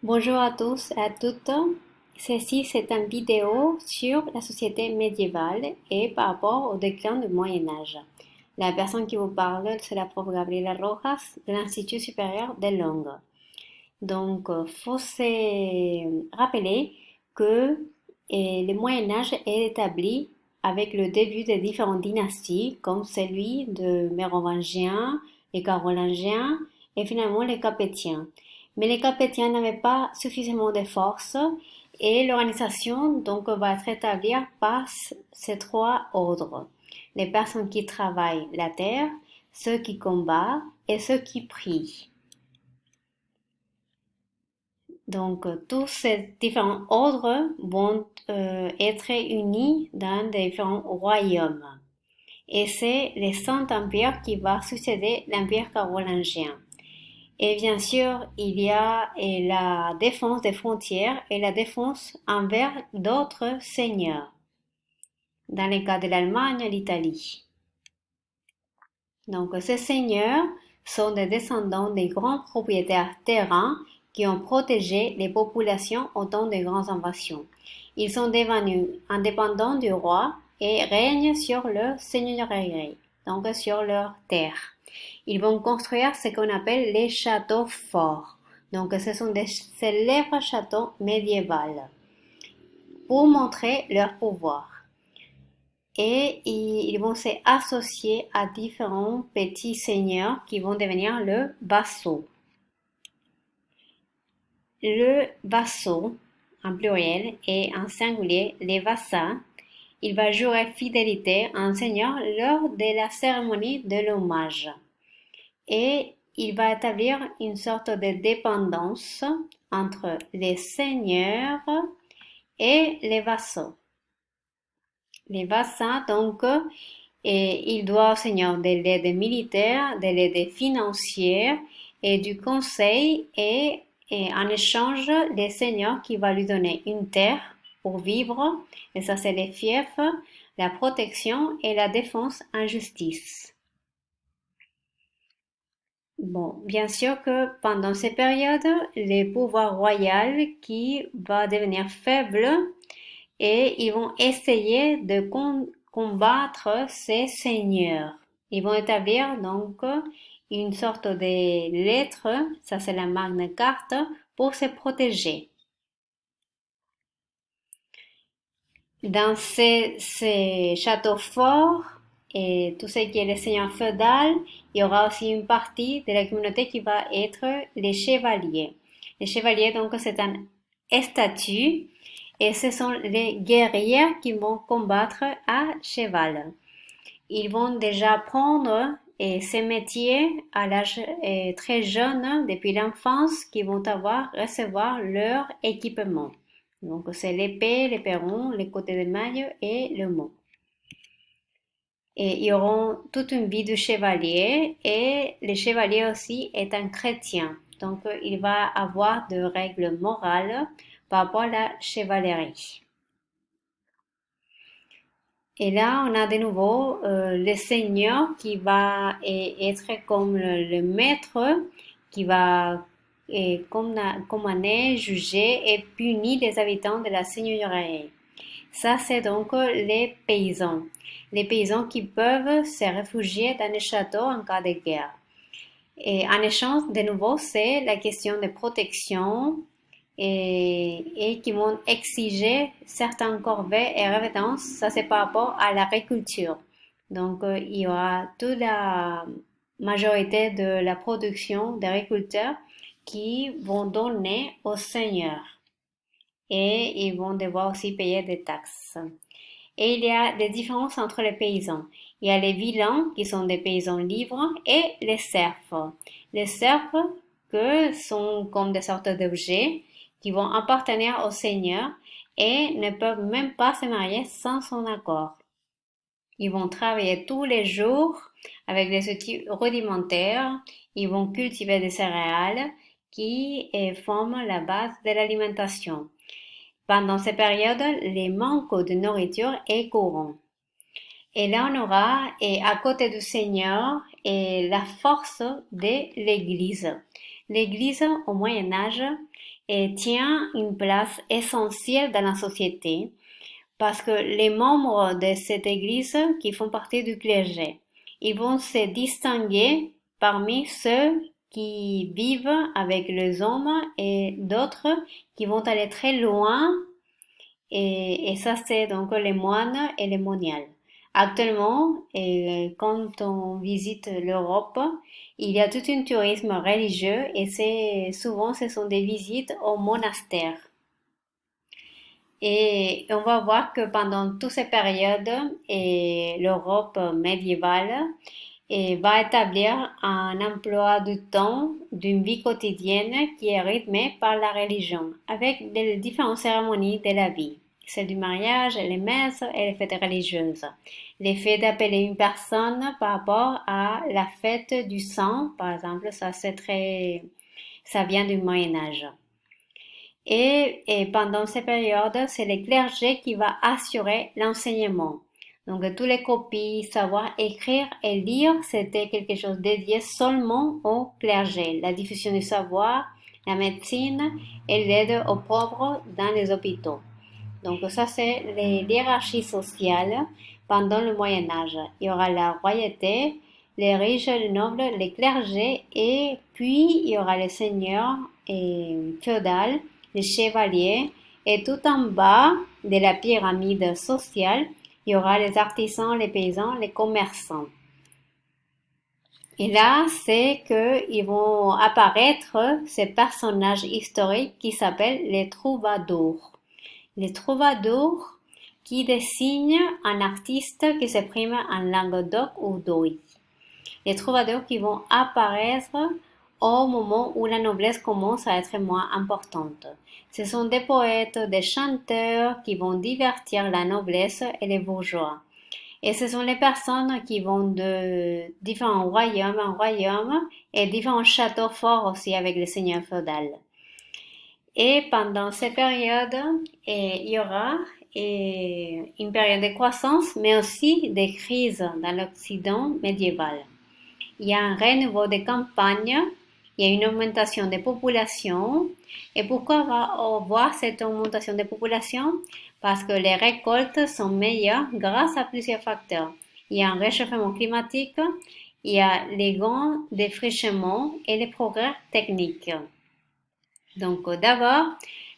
Bonjour à tous et à toutes. Ceci, c'est une vidéo sur la société médiévale et par rapport au déclin du Moyen Âge. La personne qui vous parle, c'est la prof Gabriela Rojas de l'Institut supérieur des langues. Donc, faut se rappeler que le Moyen Âge est établi avec le début des différentes dynasties, comme celui de Mérovingiens, les Carolingiens et finalement les Capétiens. Mais les Capétiens n'avaient pas suffisamment de force et l'organisation donc va être établie par ces trois ordres. Les personnes qui travaillent la terre, ceux qui combattent et ceux qui prient. Donc, tous ces différents ordres vont être unis dans des différents royaumes. Et c'est le Saint-Empire qui va succéder l'Empire carolingien. Et bien sûr, il y a la défense des frontières et la défense envers d'autres seigneurs. Dans le cas de l'Allemagne et l'Italie. Donc, ces seigneurs sont des descendants des grands propriétaires terrains qui ont protégé les populations au temps des grandes invasions. Ils sont devenus indépendants du roi et règnent sur leur seigneurie, donc sur leur terre. Ils vont construire ce qu'on appelle les châteaux forts. Donc, ce sont des célèbres châteaux médiévaux pour montrer leur pouvoir. Et ils vont s'associer à différents petits seigneurs qui vont devenir le vassaux. Le vassau, en pluriel, et en singulier, les vassals, il va jurer fidélité à un seigneur lors de la cérémonie de l'hommage. Et il va établir une sorte de dépendance entre les seigneurs et les vassaux. Les vassals, donc, ils doivent au seigneur de l'aide militaire, de l'aide financière et du conseil et en échange, le seigneur qui va lui donner une terre pour vivre, et ça c'est les fiefs, la protection et la défense en justice. Bon, bien sûr que pendant ces périodes, le pouvoir royal qui va devenir faible et ils vont essayer de combattre ces seigneurs. Ils vont établir donc une sorte de lettre, ça c'est la Magna Carta, pour se protéger. Dans ces châteaux forts et tout ce qui est le seigneur féodal, il y aura aussi une partie de la communauté qui va être les chevaliers. Les chevaliers, donc, c'est un statut et ce sont les guerriers qui vont combattre à cheval. Ils vont déjà apprendre ces métiers à l'âge très jeune, depuis l'enfance, qui vont recevoir leur équipement. Donc, c'est l'épée, l'éperon, les côtés de maille et le mot. Et ils auront toute une vie de chevalier et le chevalier aussi est un chrétien. Donc, il va avoir des règles morales par rapport à la chevalerie. Et là, on a de nouveau le seigneur qui va être comme le maître qui va commander, juger et punir les habitants de la seigneurie. Ça, c'est donc les paysans. Les paysans qui peuvent se réfugier dans les châteaux en cas de guerre. Et en échange, de nouveau, c'est la question de protection et qui vont exiger certains corvées et revendances. Ça, c'est par rapport à l'agriculture. Donc, il y aura toute la majorité de la production d'agriculteurs qui vont donner aux seigneurs et ils vont devoir aussi payer des taxes. Et il y a des différences entre les paysans. Il y a les villeins qui sont des paysans libres et les serfs. Les serfs que sont comme des sortes d'objets qui vont appartenir au seigneur et ne peuvent même pas se marier sans son accord. Ils vont travailler tous les jours avec des outils rudimentaires. Ils vont cultiver des céréales qui forment la base de l'alimentation. Pendant ces périodes, les manques de nourriture est courant. Et là, on aura, à côté du Seigneur, la force de l'Église. L'Église au Moyen Âge tient une place essentielle dans la société parce que les membres de cette Église qui font partie du clergé, ils vont se distinguer parmi ceux qui vivent avec les hommes et d'autres qui vont aller très loin et ça, c'est donc les moines et les moniales. Actuellement, quand on visite l'Europe, il y a tout un tourisme religieux et c'est souvent ce sont des visites au monastère. Et on va voir que pendant toutes ces périodes, l'Europe médiévale va établir un emploi du temps d'une vie quotidienne qui est rythmée par la religion, avec les différentes cérémonies de la vie. Celle du mariage, les messes et les fêtes religieuses. Les faits d'appeler une personne par rapport à la fête du sang, par exemple, ça vient du Moyen Âge. Et pendant ces périodes, c'est le clergé qui va assurer l'enseignement. Donc, tous les copies, savoir écrire et lire, c'était quelque chose dédié seulement au clergé. La diffusion du savoir, la médecine et l'aide aux pauvres dans les hôpitaux. Donc, ça, c'est les hiérarchies sociales pendant le Moyen Âge. Il y aura la royauté, les riches, les nobles, les clergés, et puis il y aura les seigneurs et féodales, les chevaliers, et tout en bas de la pyramide sociale, il y aura les artisans, les paysans, les commerçants. Et là, c'est qu'ils vont apparaître ces personnages historiques qui s'appellent les troubadours. Les troubadours qui désignent un artiste qui s'exprime en langue d'oc ou d'oï. Les troubadours qui vont apparaître au moment où la noblesse commence à être moins importante. Ce sont des poètes, des chanteurs qui vont divertir la noblesse et les bourgeois. Et ce sont les personnes qui vont de différents royaumes en royaume et différents châteaux forts aussi avec les seigneurs féodaux. Et pendant cette période, il y aura une période de croissance, mais aussi des crises dans l'Occident médiéval. Il y a un renouveau des campagnes, il y a une augmentation des populations. Et pourquoi on va voir cette augmentation des populations? Parce que les récoltes sont meilleures grâce à plusieurs facteurs. Il y a un réchauffement climatique, il y a les grands défrichements et les progrès techniques. Donc d'abord,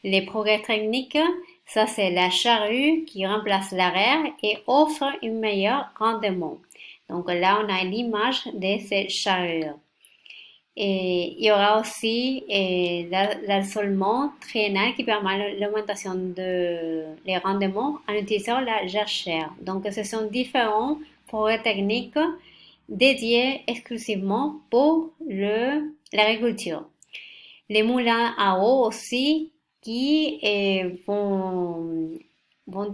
les progrès techniques, ça c'est la charrue qui remplace l'arrière et offre un meilleur rendement. Donc là, on a l'image de ces charrues. Et il y aura aussi l'assolement triennal qui permet l'augmentation de les rendements en utilisant la jachère. Donc ce sont différents progrès techniques dédiés exclusivement pour l'agriculture. Les moulins à eau aussi qui vont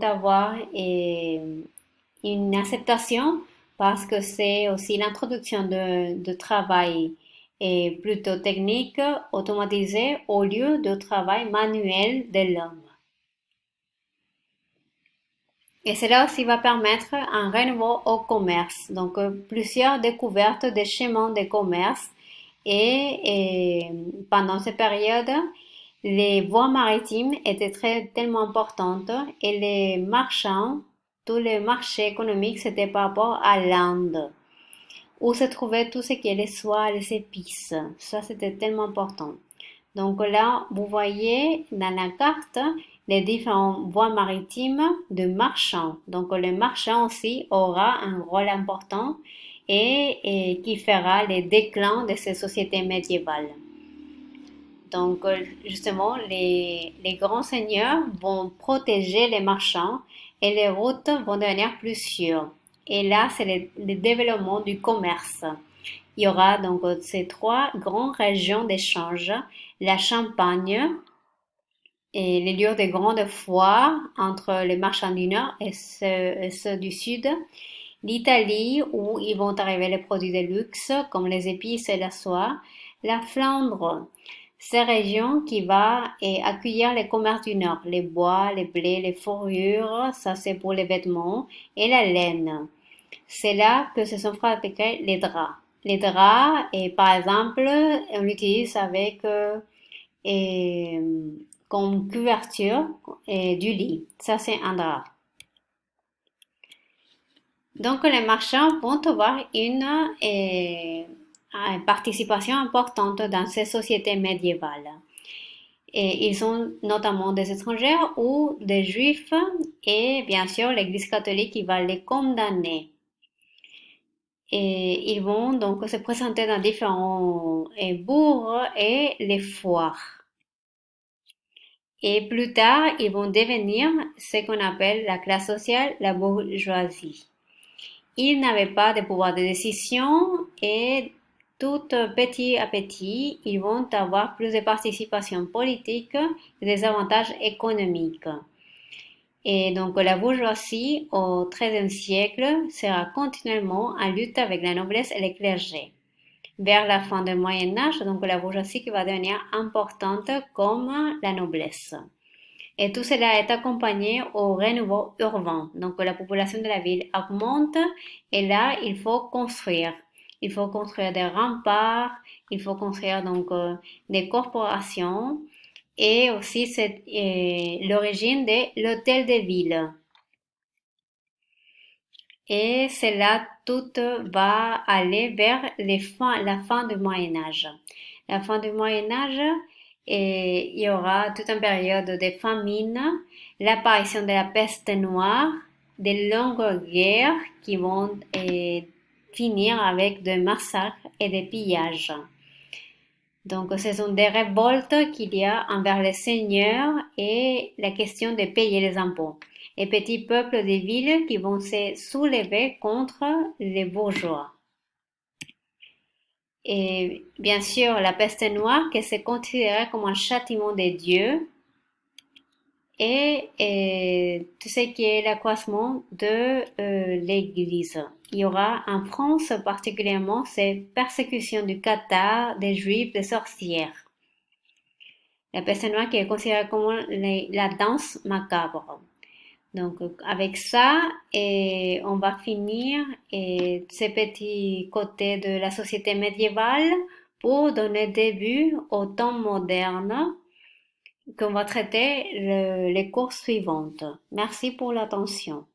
avoir une acceptation parce que c'est aussi l'introduction de travail plutôt technique, automatisé au lieu de travail manuel de l'homme. Et cela aussi va permettre un renouveau au commerce. Donc, plusieurs découvertes des chemins de commerce et pendant cette période, les voies maritimes étaient tellement importantes et les marchands, tous les marchés économiques, c'était par rapport à l'Inde, où se trouvait tout ce qui est les soies, les épices. Ça, c'était tellement important. Donc là, vous voyez dans la carte les différentes voies maritimes de marchands. Donc le marchand aussi aura un rôle important et qui fera le déclin de ces sociétés médiévales. Donc justement, les grands seigneurs vont protéger les marchands et les routes vont devenir plus sûres. Et là, c'est le développement du commerce. Il y aura donc ces trois grandes régions d'échange, la Champagne et les lieux de grandes foires entre les marchands du nord et ceux du sud, l'Italie où ils vont arriver les produits de luxe comme les épices et la soie, la Flandre, ces régions qui va accueillir les commerces du nord, les bois, les blés, les fourrures, ça c'est pour les vêtements, et la laine. C'est là que se sont fabriqués les draps. les draps, et par exemple, on l'utilise avec et, comme couverture du lit. Ça, c'est un drap. Donc, les marchands vont avoir une participation importante dans ces sociétés médiévales. Et ils sont notamment des étrangers ou des juifs et bien sûr l'Église catholique qui va les condamner. Et ils vont donc se présenter dans différents bourgs et les foires. Et plus tard, ils vont devenir ce qu'on appelle la classe sociale, la bourgeoisie. Ils n'avaient pas de pouvoir de décision et tout petit à petit, ils vont avoir plus de participation politique et des avantages économiques. Et donc la bourgeoisie au XIIIe siècle sera continuellement en lutte avec la noblesse et les clergés. Vers la fin du Moyen Âge, donc la bourgeoisie qui va devenir importante comme la noblesse. Et tout cela est accompagné au renouveau urbain. Donc la population de la ville augmente et là, il faut construire. Il faut construire des remparts, il faut construire donc des corporations et aussi c'est l'origine de l'hôtel de ville. Et cela tout va aller vers la fin du Moyen Âge. La fin du Moyen Âge, et il y aura toute une période de famine, l'apparition de la peste noire, des longues guerres qui vont finir avec des massacres et des pillages. Donc, ce sont des révoltes qu'il y a envers les seigneurs et la question de payer les impôts. Les petits peuples des villes qui vont se soulever contre les bourgeois. Et bien sûr, la peste noire qui se considérée comme un châtiment des dieux et tout ce qui est l'accroissement de l'Église. Il y aura en France particulièrement ces persécutions du Qatar, des Juifs, des sorcières. La peste noire qui est considérée comme la danse macabre. Donc avec ça, on va finir ces petits côtés de la société médiévale pour donner début au temps moderne qu'on va traiter les cours suivantes. Merci pour l'attention.